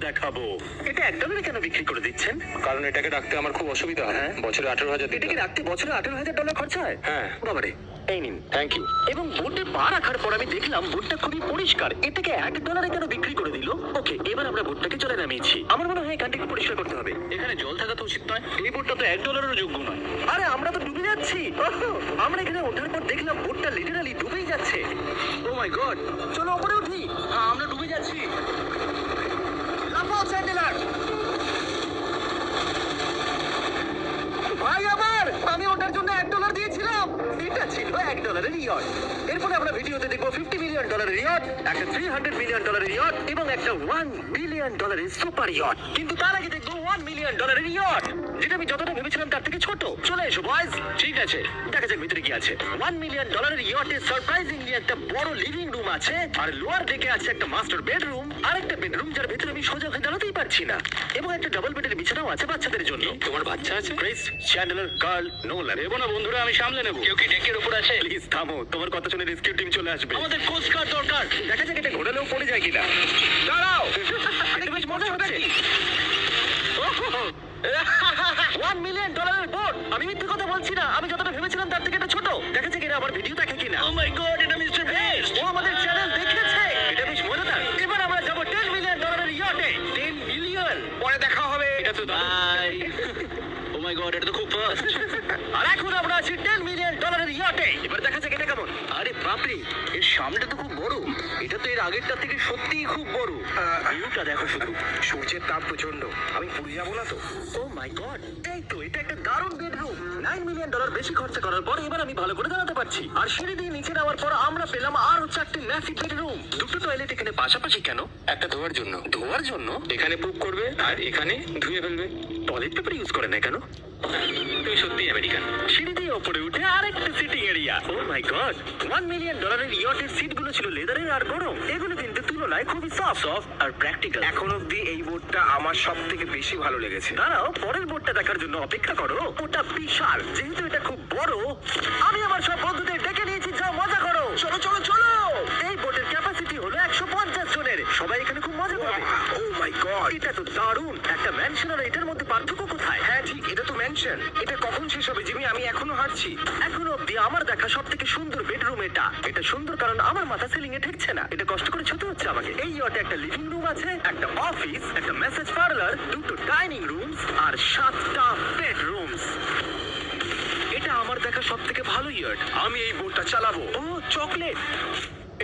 দেখাবো। এটা $1 কেন বিক্রি করে দিচ্ছেন? কারণ এটাকে রাখতে আমার খুব অসুবিধা হয়। বছরে 18,000 এটাকে রাখতে বছরে $18,000 খরচা হয়? হ্যাঁ। বাবারে, এই নিন। Thank you. এবং বোটে পা রাখার পর আমি দেখলাম বোটটা খুবই পরিষ্কার। এটাকে $1 কেন বিক্রি করে দিল? ওকে, এবার আমরা বোটটাকে চলে নামিয়েছি। আমার মনে হয় এখানটাকে পরিষ্কার করতে হবে। এখানে জল থাকা তো উচিত নয়। এই বোটটা তো $1 যোগ্য নয়। আরে আমরা তো ডুবে যাচ্ছি। আমরা এখানে ওঠার পর দেখলাম বোটটা লিটারালি ডুবেই যাচ্ছে। ও মাই গড। চলো উপরে উঠি। আমরা ডুবে যাচ্ছি। লাফাও চ্যান্ডেলার। ভাই আমার, আমি ওটার জন্য $1 দিয়েছিলাম। এটা ছিল $1 ইয়ট। এরপরে আমরা ভিডিওতে দেখবো $50 মিলিয়ন ইয়ট, একটা $300 মিলিয়ন ইয়ট এবং একটা $1 বিলিয়ন সুপার ইয়ট। কিন্তু তার আগে দেখবো $1 মিলিয়ন ইয়ট, যেটা আমি যতটা ভেবেছিলাম তার থেকে ছোট। চলে এসো বয়েজ। ঠিক আছে। দেখা যাক ভিতরে কি আছে। $1 মিলিয়ন ইয়টে সারপ্রাইজিংলি একটা বড় লিভিং রুম আছে, আর লোয়ার ডেকে আছে একটা মাস্টার বেডরুম, আর একটা বেডরুম যার ভেতরে আমি সোজা হয়ে দাঁড়াতেই পারছি না, এবং একটা ডাবল বেডের বিছানাও আছে বাচ্চাদের জন্য। তোমার বাচ্চা আছে? Chris, Chandler, Carl, Nolan. নেবো না বন্ধুরা, আমি সামলে নেবো। কেউ কি ডেকের উপর আছে? প্লিজ থামো, তোমার কথা শুনে রেস্কিউ টিম চলে আসবে। আমাদের কোস্ট গার্ড দরকার। দেখা যাক এটা ঘোরালেও পড়ে যায় কিনা। দাঁড়াও, এটা বেশ মজা হচ্ছে। $1 মিলিয়ন বোট। আমি মিথ্যে কথা বলছি না, আমি যতটা ভেবেছিলাম তার থেকে এটা ছোট। দেখা যাক এরা আমার ভিডিও দেখে কিনা। ও মাই গড, এটা মিস্টার বেস্ট। ও আমাদের চ্যানেল দেখেছে। এটা বেশ মজাদার। এবার আমরা যাবো $10 মিলিয়ন ইয়টে। 10 মিলিয়ন। পরে দেখা হবে। এটা তো বাই। ও মাই গড, এটা তো খুব ফাস্ট। আর এখন আমরা আছি $10 মিলিয়ন ইয়টে। এবার দেখা যাক এটা কেমন। আরে বাপরে, এর সামনেটা তো খুব বড়। এটা তো এর আগেরটা থেকে সত্যিই খুব বড়। ভিউটা দেখো শুধু। সূর্যের তাপ প্রচন্ড, আমি পুড়ে যাবো না তো? ও মাই গড, এই তো এটা একটা দারুণ বেডরুম। $9 মিলিয়ন বেশি খরচা করার পর এবার আমি ভালো করে দাঁড়াতে পারছি। আর সিঁড়ি দিয়ে নিচে নামার পর আমরা পেলাম আরো 4টি ম্যাসিভ বেডরুম। দুটো টয়লেট এখানে পাশাপাশি কেন? একটা ধোয়ার জন্য। ধোয়ার জন্য? এখানে পুপ করবে আর এখানে ধুয়ে ফেলবে। টয়লেট পেপার ইউজ করে না কেন? তুমি সত্যি আমেরিকান। সিঁড়ি দিয়ে ওপরে উঠে আরেকটা sitting area. O my god, $1 million ইয়টের সিটগুলো ছিল লেদারের আর গরম। এগুলো কিন্তু তুলনায় খুবই সফট আর প্র্যাকটিক্যাল। এখন অব্দি এই বোটটা আমার সব থেকে বেশি ভালো লেগেছে। দাঁড়াও, পরের বোর্ডটা দেখার জন্য অপেক্ষা করো। ওটা বিশাল। যেহেতু এটা খুব বড়, আমি আমার সব বন্ধুদের ডেকে নিয়েছি, যাও মজা করো। চলো চলো চলো। এই বোটের ক্যাপাসিটি হলো 150 জনের। সবাই এখানে খুব মজা করবে। ও মাই গড, এটা তো দারুণ। একটা ম্যানশন আর এটার মধ্যে পার্থক্য কোথায়? হ্যাঁ ঠিক, এটা তো ম্যানশন। এটা কখন শেষ হবে জিমি? আমি এখনো হাঁটছি। এখনো অব্দি আমার দেখা সব থেকে সুন্দর বেডরুম এটা। এটা সুন্দর কারণ আমার মাথা সিলিং এ ঠেকছে না। এটা কষ্ট করে ছুতে হচ্ছে আমাকে। এই ইয়টে একটা লিভিং রুম আছে, একটা অফিস, একটা মেসেজ পার্লার, দুটো ডাইনিং রুমস আর 7টা বেডরুমস। এটা আমার দেখা সব থেকে ভালো ইয়ট। আমি এই বোটটা চালাবো। ও চকলেট।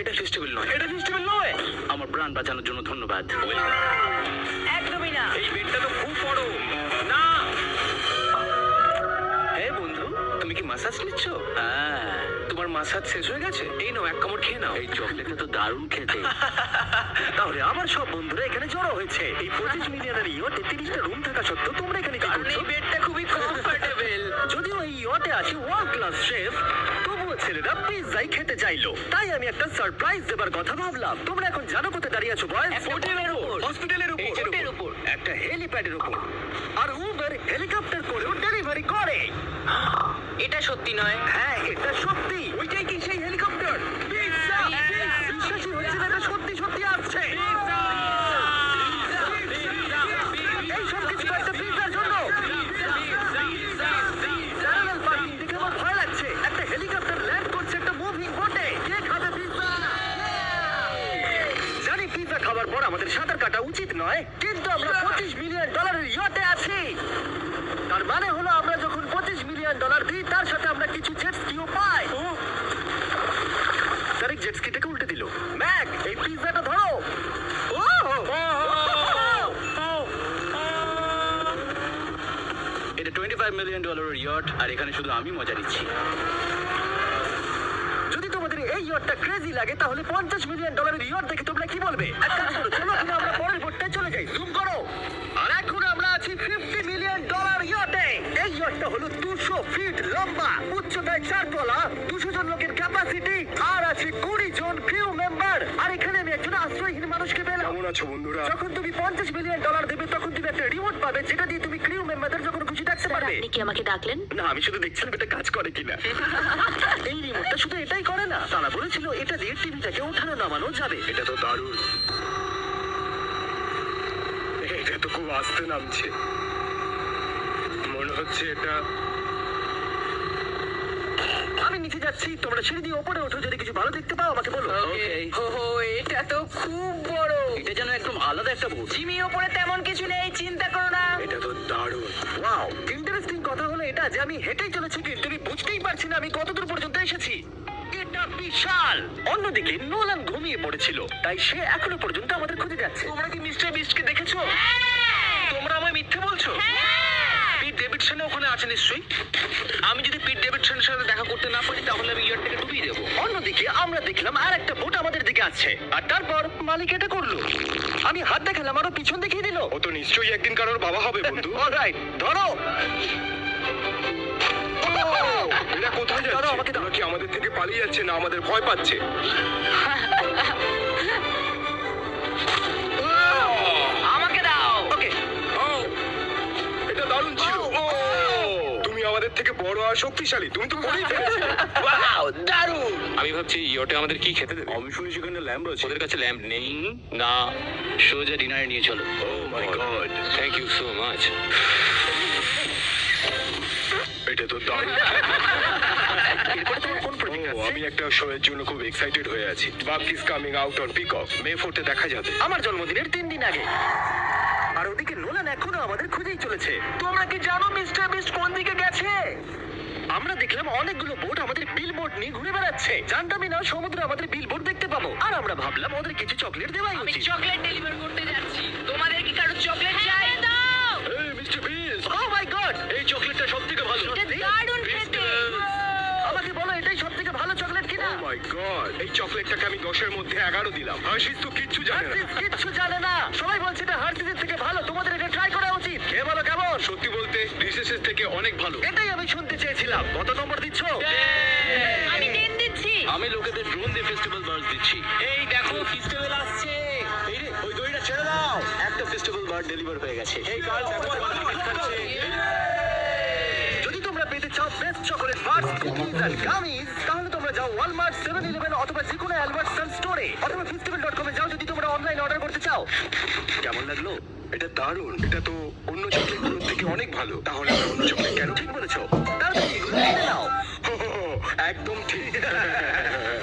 এটা ফেস্টিভ্যাল নয়। এটা ফেস্টিভ্যাল নয়। আমার প্রাণ বাঁচানোর জন্য ধন্যবাদ। একদমই না। এই বেডটা তো খুব বড়। না। হে বন্ধু, তুমি কি মাসাজ নিচ্ছ? হ্যাঁ। তোমার মাসাজ শেষ হয়ে গেছে? এই নাও, এক কামড় খেয়ে নাও। এই চকলেটটা তো দারুণ খেতে। তাহলে আমার সব বন্ধুরা এখানে জড়ো হয়েছে। এই 25 মিলিয়নের ইয়টে 30টা রুম থাকা সত্ত্বেও তোমরা এখানে কি কারণ করছো? এই বেডটা খুবই কমফোর্টেবল। যদিও এই ইয়টে আছে ওয়ার্ল্ড ক্লাস শেফ, তবুও ছেলেরা পিৎজাই খেতে চাইলো। তাই আমি একটা সারপ্রাইজ দেবার কথা ভাবলাম। তোমরা এখন জানো কোথায় দাঁড়িয়ে আছো বয়স? হোটেলের উপর। হসপিটালের উপর। হোটেলের উপর। একটা হেলিপ্যাডের উপর। আর উবার হেলিকপ্টার করেও ডেলিভারি করে। এটা সত্যি নয়। হ্যাঁ, এটা সত্যি। ওইটাই কি সেই হেলিকপ্টার? বিশ্বাসই হচ্ছে না, এটা সত্যি সত্যি আসছে। এই সব কিছু একটা পিৎজার জন্য। প্যারালাল পার্কিং দেখে আমার ভয় লাগছে। একটা হেলিকপ্টার ল্যান্ড করছে একটা মুভিং বোটে। কে খাবে পিৎজা? জানি পিৎজা খাবার পর আমাদের সাঁতার কাটা উচিত নয়, কিন্তু আমরা $25 মিলিয়ন ইয়টে আছি। তার মানে হলো আমরা যখন $25 মিলিয়ন দিই, তার সাথে আমরা কিছু জেট স্কিও পাই। তারিক জেট স্কিটাকে উল্টে দিল। ম্যাক, এই পিৎজাটা ধরো। এটা $25 মিলিয়ন ইয়ট, আর এখানে শুধু আমি মজা নিচ্ছি। যদি তোমাদের এই ইয়টটা ক্রেজি লাগে, তাহলে $50 মিলিয়ন ইয়ট দেখে তোমরা কি বলবে? এক কাজ করো, চলো এখন আমরা পরের বোটটায় চলে যাই। জুম করো। আর এখন আমরা আছি $50 মিলিয়ন ইয়টে। এই ইয়টটা হলো 200 ফিট লম্বা, উচ্চতায় 4 তলা, 200 জন লোকের ক্যাপাসিটি, আর আছে 20 জন ক্রিউ মেম্বার। আর এখানে আমি একজন আশ্রয়হীন মানুষকে পেলাম। কেমন আছো বন্ধুরা? যখন তুমি $50 মিলিয়ন দেবে, তখন তুমি একটা রিমোট পাবে, যেটা দিয়ে তুমি ক্রিউ মেম্বারদের যখন খুশি ডাকতে পারবে। আপনি কি আমাকে ডাকলেন? না, আমি শুধু দেখছিলাম এটা কাজ করে কিনা। এই রিমোটটা শুধু এটাই করে না, তারা বলেছিল এটা দিয়ে টিভিটাকে ওঠানো নামানো যাবে। এটা তো দারুণ। তো খুব আস্তে নামছে, মনে হচ্ছে এটা আমি নিচে যাচ্ছি, তোমরা সিঁড়ি দিয়ে ওপরে ওঠো, যদি কিছু ভালো দেখতে পাও আমাকে বলো। Okay. ওহো, এটা তো খুব বড়। এটা যেন একদম আলাদা একটা বোট। জিমি, ওপরে তেমন কিছু নেই, চিন্তা করো না। এটা তো দারুণ। ওয়াও, ইন্টারেস্টিং কথা হলো এটা যে আমি হেঁটেই চলেছি, কিন্তু আমি বুঝতেই পারছি না আমি কতদূর পর্যন্ত এসেছি। এটা বিশাল। অন্যদিকে নোলান ঘুমিয়ে পড়েছিল, তাই সে এখনো পর্যন্ত আমাদের খুঁজে যাচ্ছে। তোমরা কি মিস্টার বিস্টকে দেখেছো? তোমরা আমায় মিথ্যে বলছো? পিট ডেভিডসন ওখানে আছে নিশ্চয়ই। আমি যদি পিট ডেভিডসনের সাথে দেখা করতে না পারি তাহলে আমি ইয়ারটাকে ডুবিয়ে দেবো। অন্যদিকে আমরা দেখলাম আর একটা বোট আমাদের দিকে আসছে, আর তারপর মালিক এটা করলো। আমি হাত দেখালাম, আরো পিছন দেখিয়ে দিল। ও তো নিশ্চয়ই একদিন কারোর বাবা হবে বন্ধু। অলরাইট, ধরো। এরা কোথায় দাঁড়াও, যাচ্ছে? আমাকে দাও। ওরা কি আমাদের থেকে পালিয়ে যাচ্ছে না আমাদের ভয় পাচ্ছে? আমাকে দাও। ওকে, ও, এটা দারুণ ছিল। তুমি আমাদের থেকে বড় আর শক্তিশালী, তুমি তো করেই ফেলেছো। ওয়াও, দারুণ। আমি ভাবছি ইয়োটে আমাদের কি খেতে দেবে। আমি শুনি সেখানে ল্যাম্ব আছে। ওদের কাছে ল্যাম্ব নেই না। সোজা ডিনারে নিয়ে চলো। Oh my god, thank you so much. এটা তো দারুণ। এরপরে তোমার কোন প্রজেক্ট আছে? আমি একটা শো এর জন্য খুব এক্সাইটেড হয়ে আছি। বাক is coming out on peacock. May 4th দেখা যাবে। আমার জন্মদিনের 3 দিন আগে। আর ওদিকে নোলান এখনো আমাদের খুঁজেই চলেছে। তোমরা কি জানো মিস্টার বিস্ট কোন দিকে গেছে? আমরা দেখলাম অনেকগুলো বোট আমাদের বিলবোর্ড নিয়ে ঘুরে বেড়াচ্ছে। জানতামই না সমুদ্রে আমাদের বিলবোর্ড দেখতে পাবো। আর আমরা ভাবলাম ওদের কিছু চকলেট দেওয়াই আমি উচিত। চকলেট ডেলিভার করতে যাচ্ছি। তোমাদের কি কারো চকলেট চাই? দাও। এই mister beast, O my god, এই চকলেটটা সবথেকে ভালো। এটা দারুণ খেতে। আমাকে বলো এটাই সবথেকে ভালো চকলেট কিনা? ও মাই গড, এই চকলেটটাকে আমি 10 এর মধ্যে 11 দিলাম। হাসিস তো কিচ্ছু জানে না। হার্সিস কিচ্ছু জানে না। সবাই বলছে এটা হার্সিসের থেকে ভালো, তোমাদের এটা ট্রাই করা উচিত। কে বলো কেমন? সত্যি বলতে রিসেসের থেকে অনেক ভালো। এটাই আমি শুনতে চেয়েছিলাম। কত নম্বর দিচ্ছ? আমি 10 দিচ্ছি। আমি লোকেদের ড্রোন দিয়ে ফেস্টিভ্যাল বার্ড দিচ্ছি। এই দেখো, ফেস্টিভ্যাল আসছে। এই রে, ওই দড়িটা ছেড়ে দাও। একটা ফেস্টিভ্যাল বার্ড ডেলিভার হয়ে গেছে। এই গাল দেখো তোমার দিকে খাচ্ছে। যদি তোমরা পেতে চাও best chocolate bars, cookies and gummies, তাহলে তোমরা যাও ওয়ালমার্ট, 7-Eleven অথবা যে কোনো অ্যালবার্টসন স্টোরে, অথবা festival.com এ যাও যদি তোমরা অনলাইন অর্ডার করতে চাও। কেমন লাগলো? এটা দারুণ। এটা তো অন্য চকলেটগুলোর থেকে অনেক ভালো। তাহলে আমরা অন্য চকলেট কেন? ঠিক বলেছো। তাড়াতাড়ি এগুলো কিনে নাও। একদম ঠিক।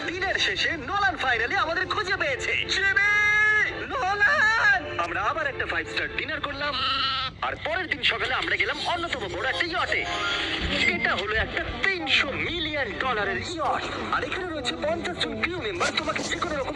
দিনের শেষে নোলান ফাইনালি আমাদের খুঁজে পেয়েছে। জিমি! নোলান! আমরা আবার একটা 5 স্টার ডিনার করলাম। আর পরের দিন সকালে আমরা গেলাম অন্যতম বড় একটা ইয়টে। এটা হলো একটা $300 মিলিয়ন ইয়ট। আর এখানে রয়েছে 50 জন ক্রিউ মেম্বার, তোমাকে যে কোনো রকম